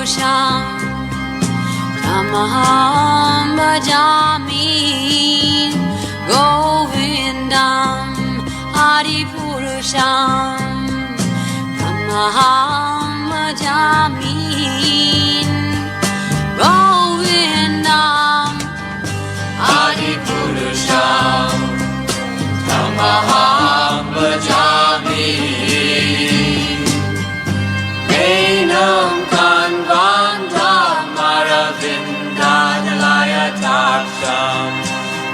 Purusham Tamaham Bhajami Govindam Adi Purusham Tamaham Bhajami Govindam Adi Purusham Tamaham Bhajami Enam Kanvandam Maravindadalaya Taksham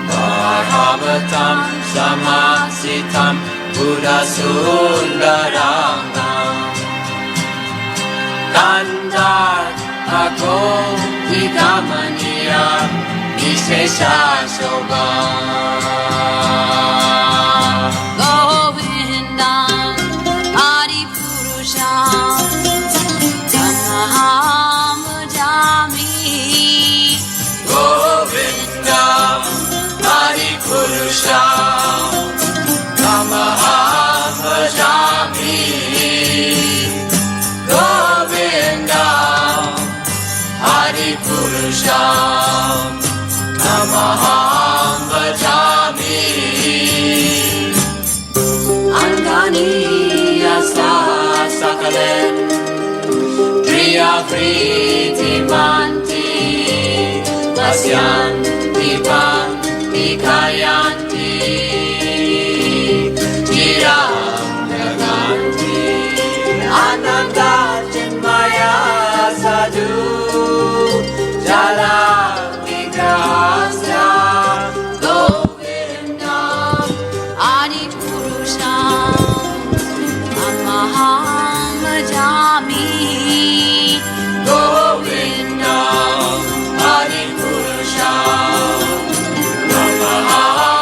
Bharavatam Samasitam Buddha Sundarangam Dandar Agom Vigamaniya Vishesha Shobham Govindam Adi Purusham Tamaham Bhajami Govindam Adi Purusham Tamaham Bhajami Govindam Adi Purusham Tamaham Bhajami Angani Yasa Sakalen Priya Priti Manti Pasyanti Panti Kayanti Tiram Naganti Ananda Chinmaya Sadhu Jala Vigrahasya Govindam Adi Purusham Tamaham Bhajami Govindam Adi Purusham Tamaham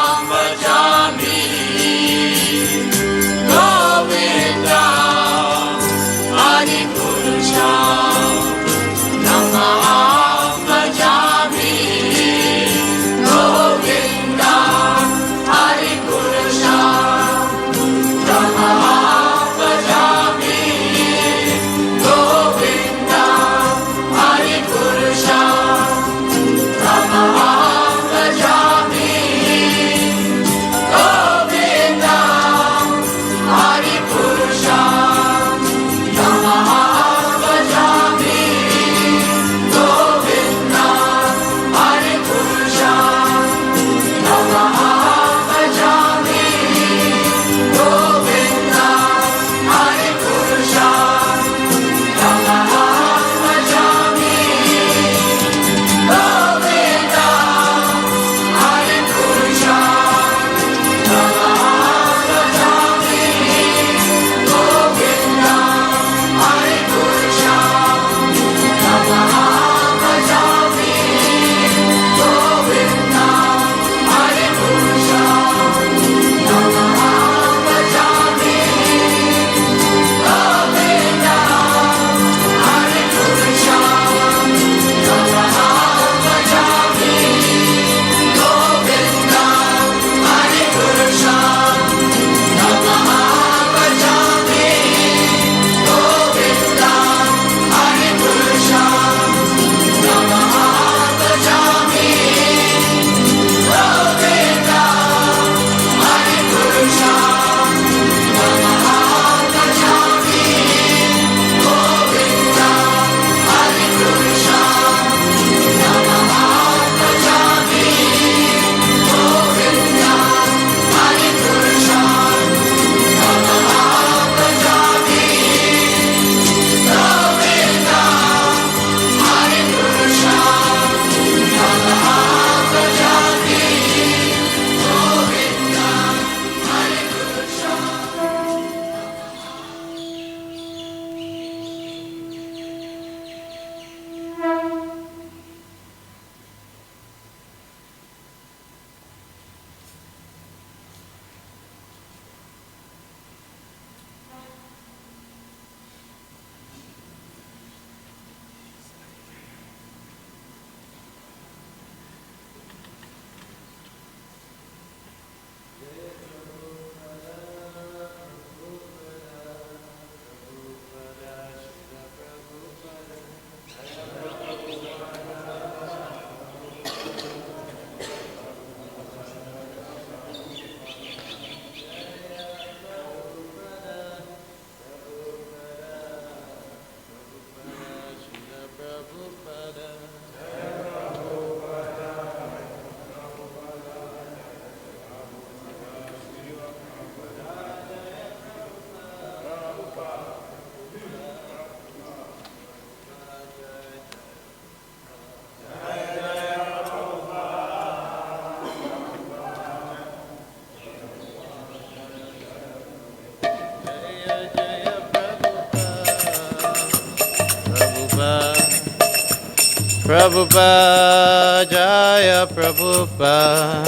Prabhupada, Jaya Prabhupada.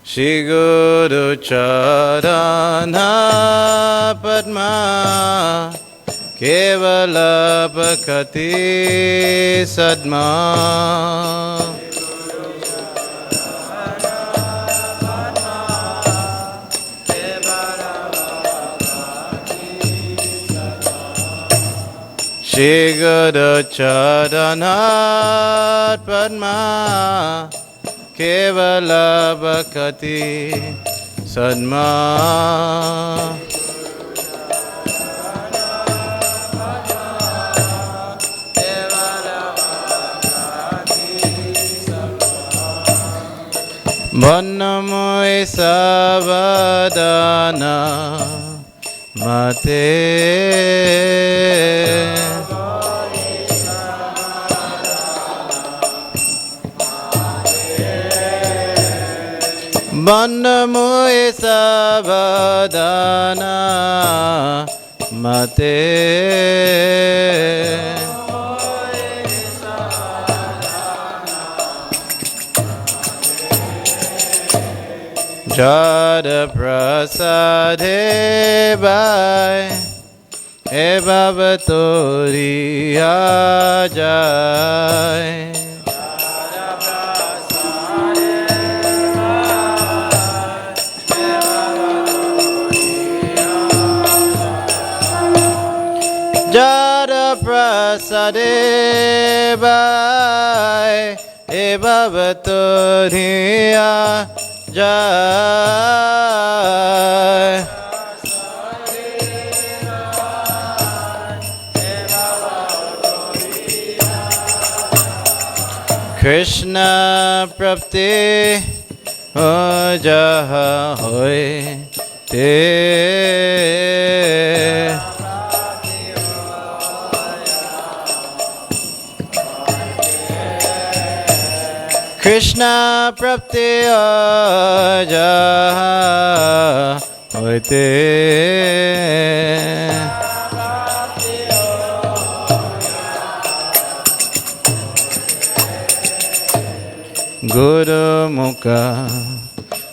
Shri Guru Charana Padma Kevala Bhakti Sadma Shri Guru Charana Padma Kevala Bhakti Sadma Vannamoy Savadana Mate Vannamoy Savadana Mate Jada Prasade Bhai E Bhavatori Ajay Jada Prasade Bhai E Bhavatori Ajay Krishna Prapti Jaha Hoy Te Krishna Prapti Jaha Hoy Te Guru Mukha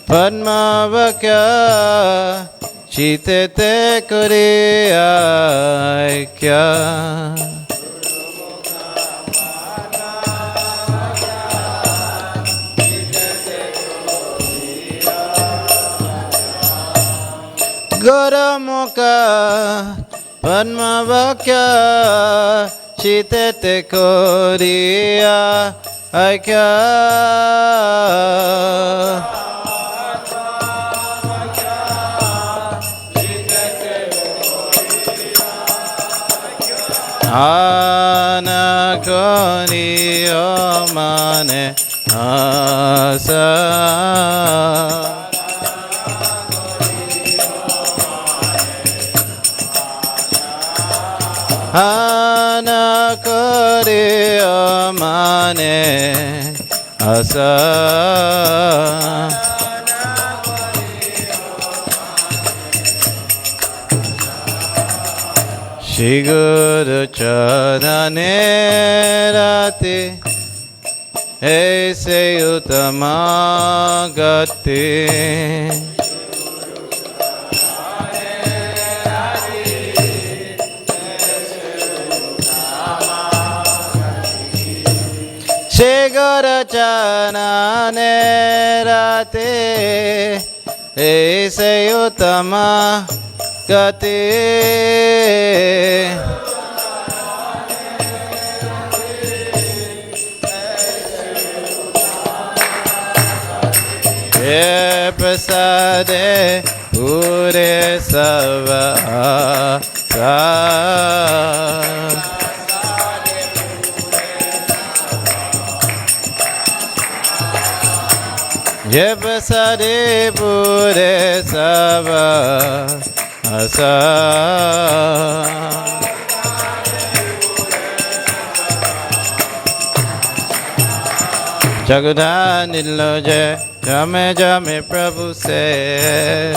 Padma Vakya Chitete Kuriya Kya Guru Mukha Padma Vakya Chitete Kuriya Aikya Anakoni Omane Asa Anakori Omane Asa Shri Guru Charane Rati Aise Uttama Gati Shri Guru Charane Rati Aise Uttama Gati Ye Prasade Pure Sava Ye Prasade Pure Sava Asa Jagudhan Niloje, Jame Jame Prabhu se.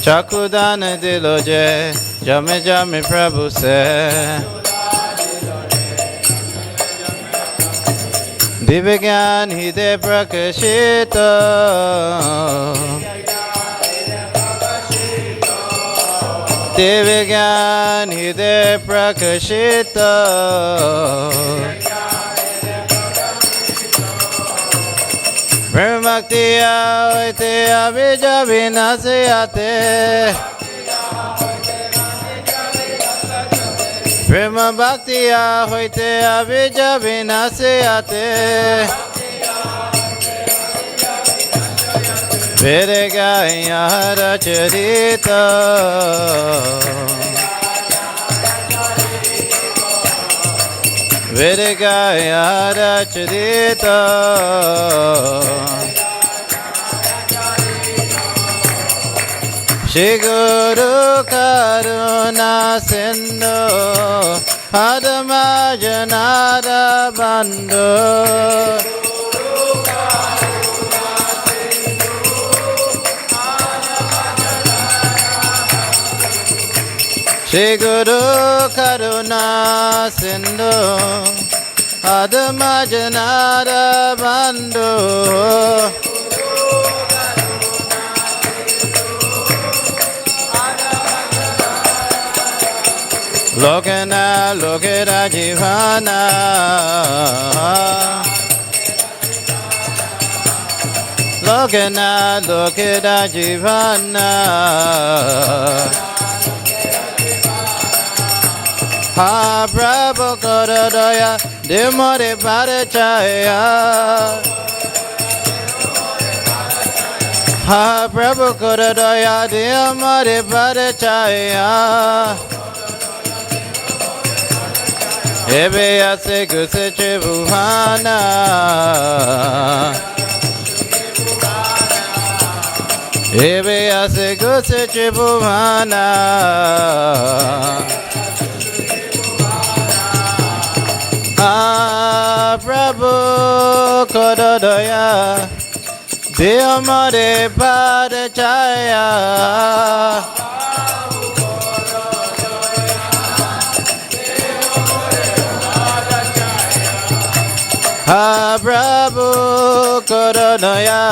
Chakudhan Diloje, Jame Jame Prabhu se. Divigyan Hide Prakashito. Divigyan Hide Prakashito. Brahmaktiya Vaite Abhija Vinasyate. Brahma Bhaktiya Vaite Abhija Vinasyate. Vedagaya Haracharita. Vedagaya Haracharita. Shri Guru Karuna Sindhu Adama Janada Bandhu. Shri Guru Karuna Sindhu Adama Janada Bandhu. Lokana Lokera Jivana. Lokana Lokera Jivana. Ha Prabhu Korodaya Dimore Parachaya. Ha Prabhu Korodaya Dimore Parachaya. Ebe Ase Guse Chibuhana. Ebe Ase Guse Chibuhana. Ah, Prabhu Kododoya, Diamore Padachaya. Ah, Prabhu Kododoya,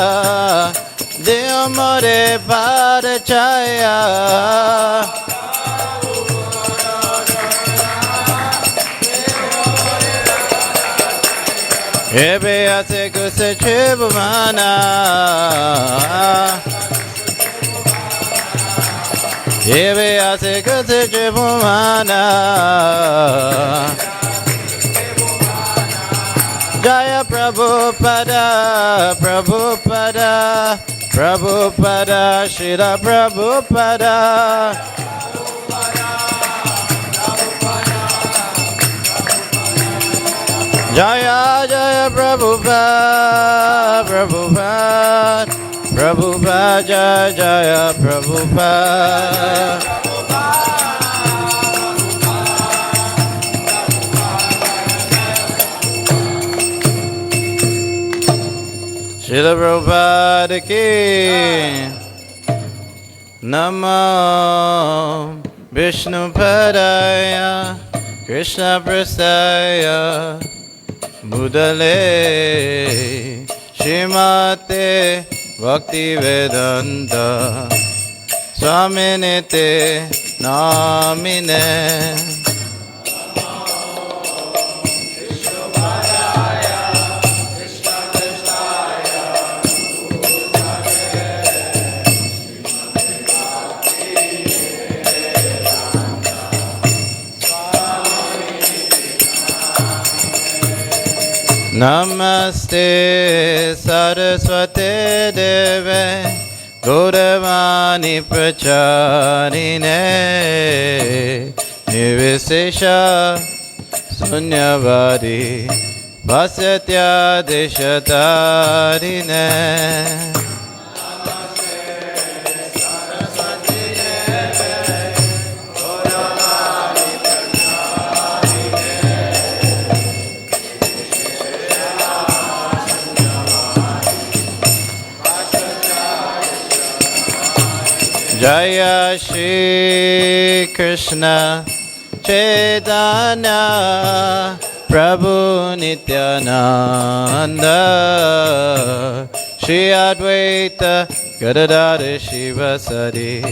Diamore Padachaya. Ebe Ase Guse Chibumana. Ebe Ase Guse Chibumana. Jaya Prabhupada, Prabhupada, Prabhupada, Shila Prabhupada. Jaya Jaya Prabhupada, Prabhupada, Prabhupada, Jaya Jaya Prabhupada. Srila Prabhupada ki Namo Vishnu Padaya Krishna Prasaya Mudale Shrimate Bhakti Vedanta Swaminite Namine. Namaste Saraswate Deve Gauravani Pracharine Nivesesha Sunyavadi Vasatya Deshatarine. Jaya Shri Krishna Chaitanya Prabhu Nityananda Shri Advaita Gadadara Shivasari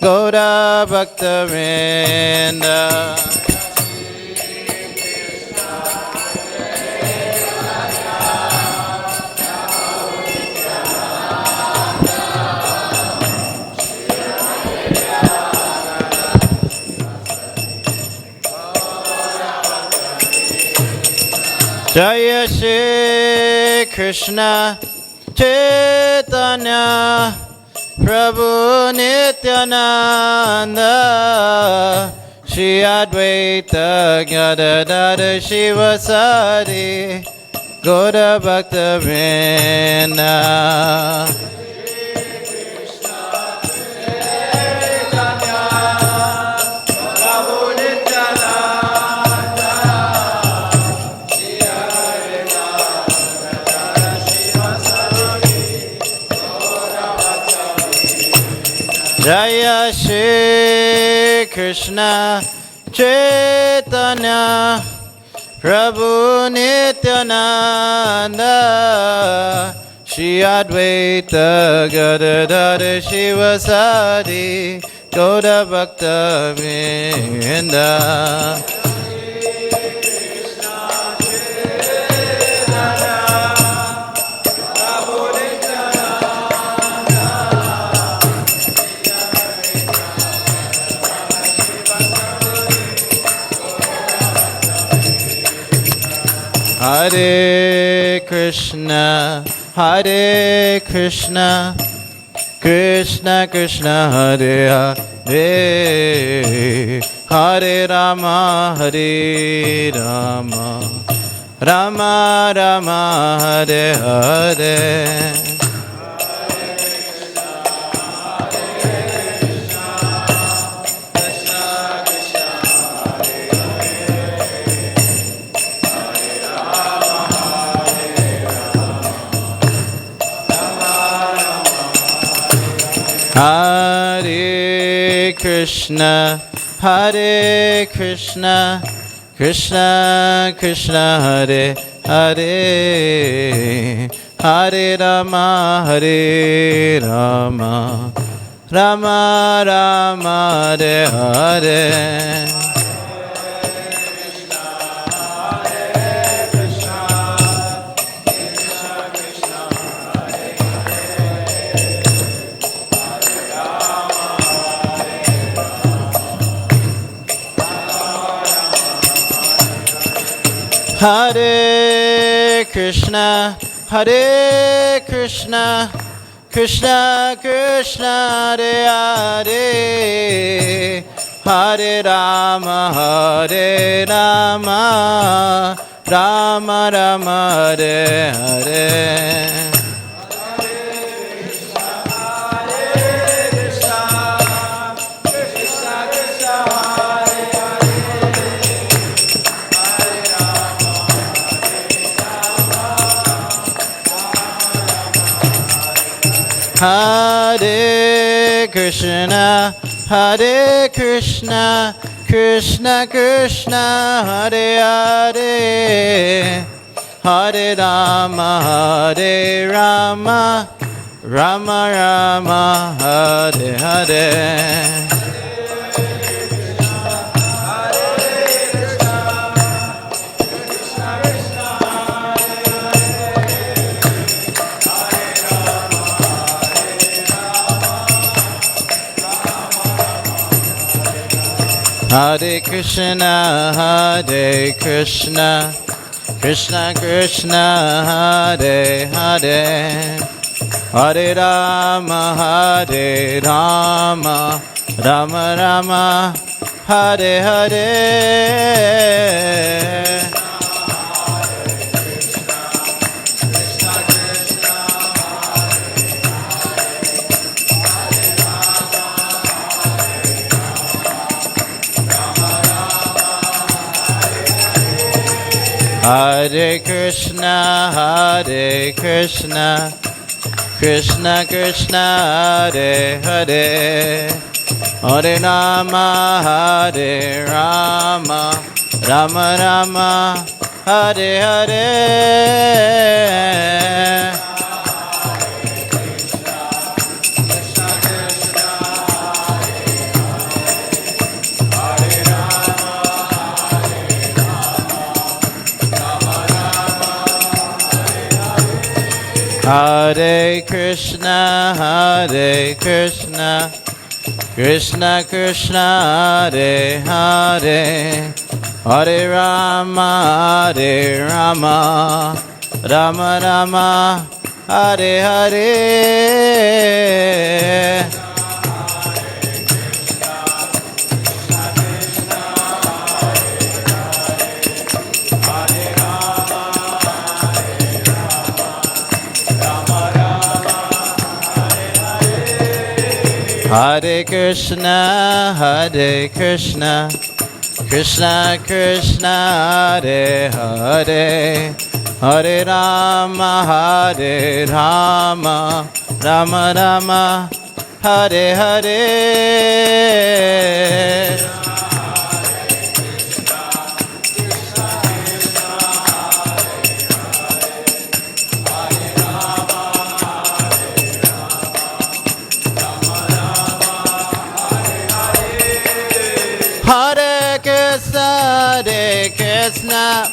Gaura Bhakta Vrinda Jaya Shri Krishna Chaitanya Prabhu Nityananda Shri Advaita Gadadara Shivasari Gaura Bhakta Vrinda Jaya Shri Krishna Chaitanya Prabhu Nityananda Shri Advaita Gadadara Shivasari Gaura Bhakta Vrinda Hare Krishna, Hare Krishna, Krishna Krishna Hare Hare, Hare Rama, Hare Rama, Rama Rama, Hare Hare. Hare Krishna, Hare Krishna, Krishna Krishna Hare Hare, Hare Rama, Hare Rama, Rama Rama, Hare Hare. Hare Krishna, Hare Krishna, Krishna Krishna Hare Hare, Hare Rama, Hare Rama, Rama Rama, Hare Hare. Hare Krishna, Hare Krishna, Krishna Krishna Hare Hare, Hare Rama, Hare Rama, Rama Rama, Hare Hare. Hare Krishna, Hare Krishna, Krishna Krishna, Hare Hare, Hare Rama, Hare Rama, Rama Rama, Hare Hare. Hare Krishna, Hare Krishna, Krishna Krishna Hare Hare Hare Rama Hare Rama Rama Rama Hare Hare Hare Krishna, Hare Krishna, Krishna Krishna, Hare Hare, Hare Rama, Hare Rama, Rama Rama, Hare Hare. Hare Krishna, Hare Krishna, Krishna Krishna, Hare Hare, Hare Rama, Hare Rama, Rama Rama, Hare Hare. Hare Krishna, Hare Krishna,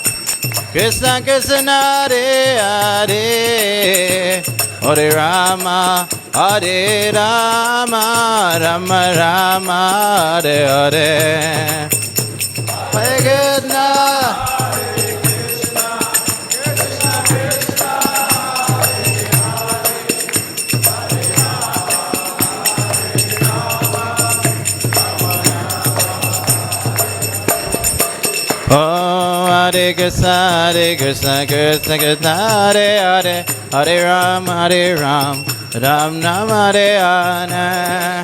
Krishna Krishna, Hare Hare, Hare Rama, Hare Rama, Rama Rama, Hare Hare. Hare Krishna. Oh, Hare Krishna, Hare Krishna, Krishna Krishna, Hare Hare, Hare Ram, Hare Ram, Ram Ram, Hare Hare.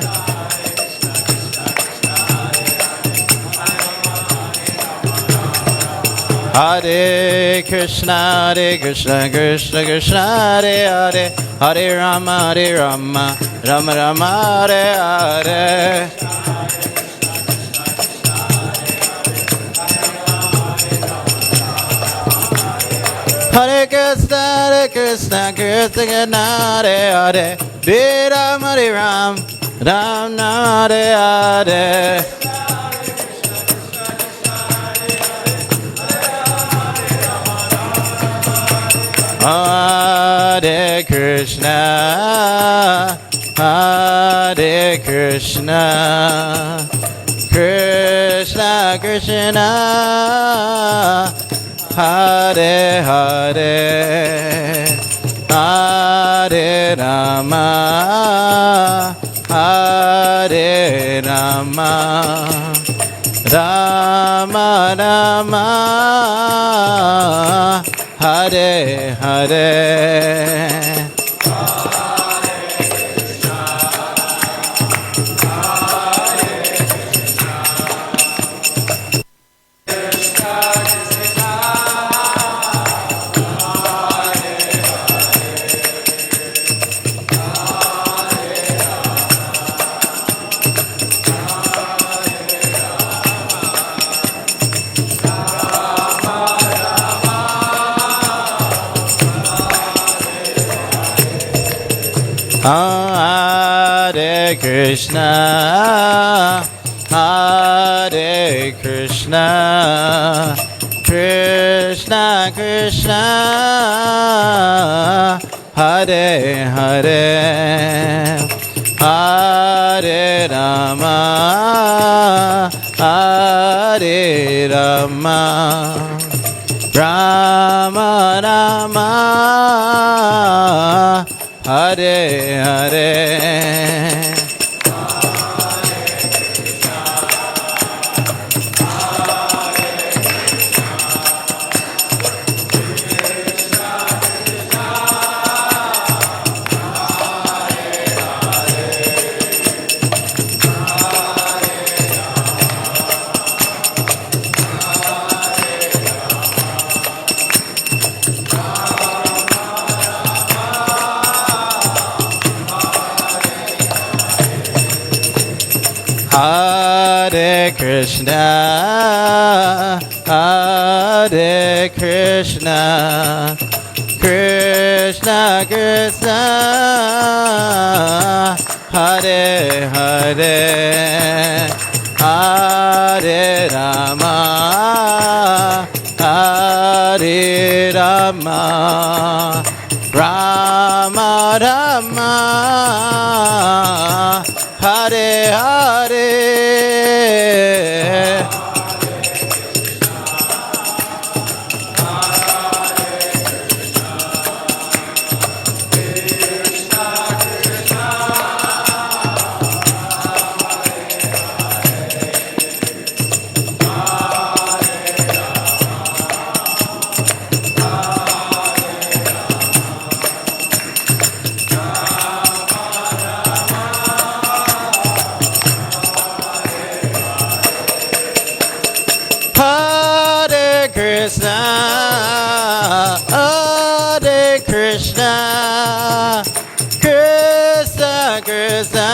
Hare Krishna, Hare Krishna, Krishna Krishna, Hare Hare, Hare Rama, Hare Rama, Rama Rama, Hare Hare. Hare Krishna, Hare Krishna, Krishna Krishna, Hare Hare, Hare Ram, Hare Ram, Ram Ram, Hare Hare. Hare Krishna, Hare Krishna, Krishna Krishna, Hare Hare, Hare Rama, Hare Rama, Rama Rama, Hare Hare. Hare Krishna, Hare Krishna, Krishna Krishna, Hare Hare, Hare Rama, Hare Rama, Rama Rama, Hare Hare. Hare Krishna, Hare Krishna, Krishna Krishna, Hare Hare, Hare Rama, Hare Rama, Rama Rama, Hare Hare. Hare Krishna, Hare Krishna, Krishna Krishna,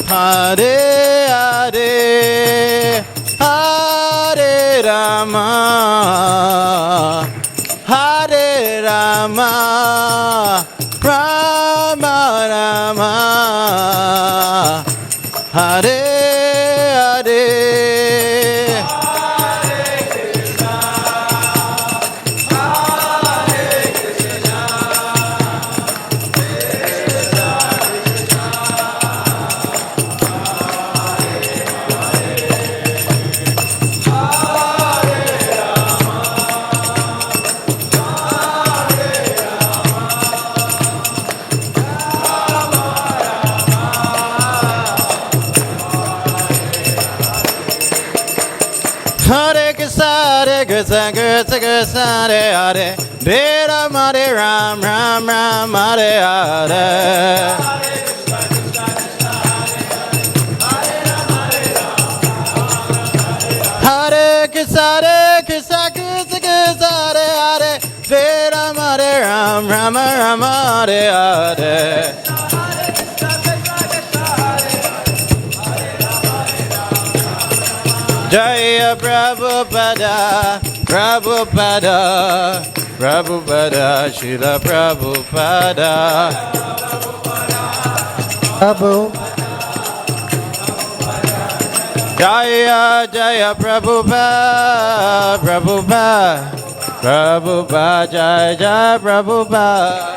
Hare Hare, Hare Rama, Hare Rama, Rama Rama, Hare Hare. Hare Krishna, Hare Krishna, Krishna Krishna, Hare Hare, Hare Rama, Hare Ram, Ram Ram, Hare Hare. Hare Krishna, Hare Krishna, Krishna Krishna, Hare Hare, Hare Rama, Hare Ram, Ram Ram, Hare Hare. Jaya Prabhupada, Prabhupada, Prabhupada, Srila Prabhupada. Prabhu. Jaya Jaya Prabhupada, Prabhupada, Prabhupada, Jaya Jaya Prabhupada.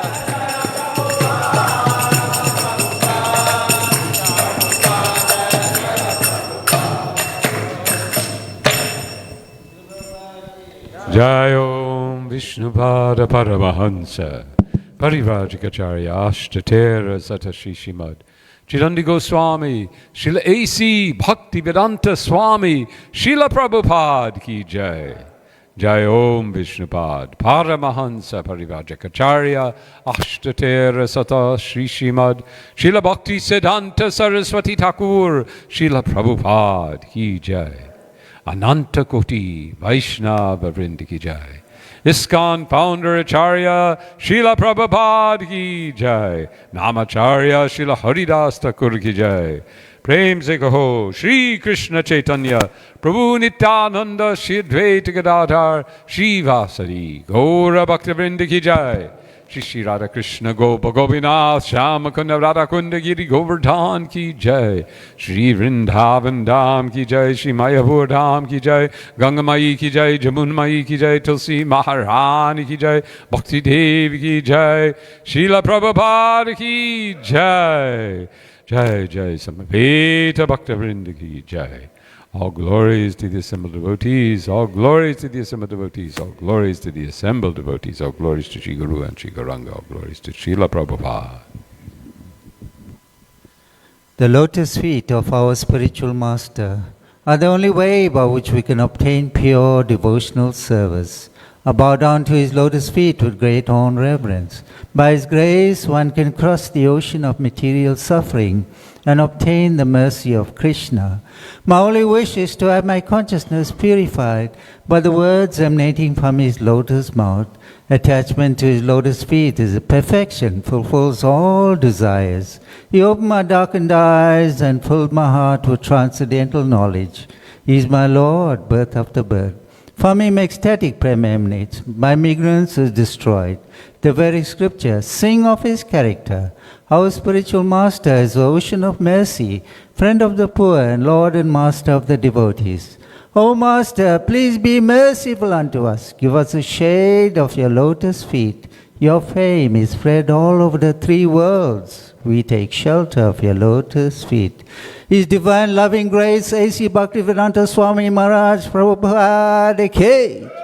Jayom Vishnupada Paramahansa Parivajikacharya Ashtatera Satashishimad Chidandi Goswami Srila A.C. Bhaktivedanta Swami Srila Prabhupada Ki Jai Jayom Vishnupad Paramahansa Parivajikacharya Ashtatera Satashishimad Srila Bhakti Siddhanta Saraswati Thakur Srila Prabhupada Ki Jai Ananta Koti Vaishnava Vrind Ki Jai. ISKCON founder Acharya Srila Prabhupada Ki Jai. Namacharya Srila Haridas Thakur Ki Jai. Prem se kaho Shri Krishna Chaitanya Prabhu Nityananda Shri Advaita Gadadhar Shri Vasari Gaura Bhakta Vrind Ki Jai. Shri Shri Radha Krishna Gopa Gopinath Shama Kunda Radha Kunda Giri Govardhan Ki Jai. Shri Vrindavan Dham Ki Jai. Shri Mayapur Dham Ki Jai. Ganga Mai Ki Jai. Jamun Mai Ki Jai. Tulsi Maharani Ki Jai. Bhakti Devi Ki Jai. Srila Prabhupada Ki Jai. Jai Jai Samaveta Bhakta Vrinda Ki Jai. All glories to the assembled devotees, all glories to the assembled devotees, all glories to the assembled devotees, all glories to Shri Guru and Shri Gauranga, all glories to Srila Prabhupada. The lotus feet of our spiritual master are the only way by which we can obtain pure devotional service. I bow down to his lotus feet with great awe and reverence. By his grace, one can cross the ocean of material suffering and obtain the mercy of Krishna. My only wish is to have my consciousness purified by the words emanating from his lotus mouth. Attachment to his lotus feet is a perfection, fulfills all desires. He opened my darkened eyes and filled my heart with transcendental knowledge. He is my Lord, birth after birth. From him ecstatic prema emanates. My ignorance is destroyed. The very scriptures sing of his character. Our spiritual master is the ocean of mercy, friend of the poor and Lord and master of the devotees. O Master, please be merciful unto us. Give us a shade of your lotus feet. Your fame is spread all over the three worlds. We take shelter of your lotus feet. His divine loving grace, A.C. Bhaktivedanta Swami Maharaj Prabhupada Ki